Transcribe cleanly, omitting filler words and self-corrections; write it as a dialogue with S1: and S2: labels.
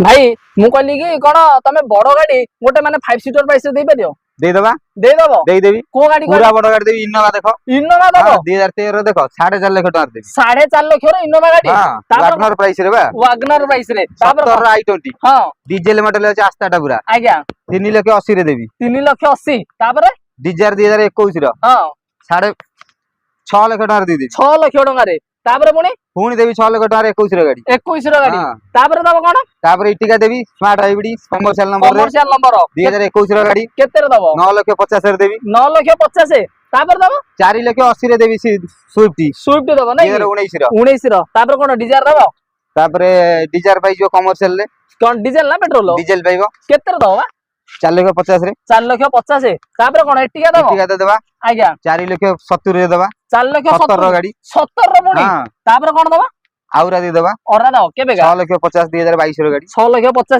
S1: भाई मु कहली कि कौन तमे बड़ गाड़ी गोटे माने 5 सीटर प्राइस दे परियो
S2: ଦେଇଦବା
S1: देदबो
S2: ଦେଇଦେବି
S1: को गाड़ी
S2: ପୁରା ବଡ ଗାଡି ଦେବି ଇନୋଭା ଦେଖ
S1: इनोवा दबो
S2: 2013 ଦେଖ 4.5 ଲକ୍ଷ ଟଙ୍କା ଦେବି
S1: 4.5 लाख रो इनोवा गाड़ी
S2: ୱାଗନର ପ୍ରାଇस ରେ ବା
S1: वागनर प्राइस रे
S2: 17 ର i20
S1: हां
S2: ଡିଜେଲ ମଡେଲ ଅଛି ଆସ୍ତାଟା ପୁରା
S1: आज्ञा
S2: 3 ଲକ୍ଷ 80 ରେ ଦେବି
S1: 3 लाख 80 तापर
S2: ଡିଜାର 2021 ର
S1: हां
S2: 6.5 ଲକ୍ଷ ଟଙ୍କା ଦେଇ ଦେବି
S1: 6 लाख टଙ୍କା रे तापर
S2: ପୁଣି ଦେବି 6 ଲକ୍ଷ ଟଙ୍କା 21 ର ଗାଡି
S1: 21 ର ଗାड़ी
S2: ହଁ।
S1: तापर दबो कोन
S2: ତାପରେ ଇଟିକା ଦେବି ସ୍ମାର୍ଟ ହାଇବ୍ରିଡ କମର୍ସିଆଲ ନମ୍ବର ରେ
S1: कमर्शियल नंबर
S2: 2021 ର ଗାଡି
S1: केते रे दबो
S2: 9 ଲକ୍ଷ 50 ରେ ଦେବି
S1: 9 लाख 50 तापर दबो
S2: 4 ଲକ୍ଷ 80 ରେ ଦେବି ସୁଇଫ୍ଟ
S1: स्विफ्ट दबो नै
S2: 2019 ର
S1: 19 ର तापर कोन डिजायर दबो
S2: ତାପରେ ଡିଜାର ପାଇଯିବ କମର୍ସିଆଲ ରେ
S1: कोन डीजल ना पेट्रोल
S2: ଡିଜେଲ ପାଇବ
S1: केते रे दबो
S2: 4 ଲକ୍ଷ 50 ରେ
S1: 4 लाख 50 तापर कोन एटिका दबो
S2: ଇଟିକା ଦେବା
S1: आज्ञा
S2: 4 ଲକ୍ଷ 70 ରେ ଦେବା
S1: 4 लाख
S2: 17 ର ଗାଡି
S1: 70 ର मुनी
S2: ହଁ
S1: तापर कोन दबो
S2: ଆଉରା ଦେଇଦବା
S1: ଅରା ଦବ କେବେ
S2: 6 ଲକ୍ଷ 50 2022 ର ଗାଡି
S1: 6 ଲାख 50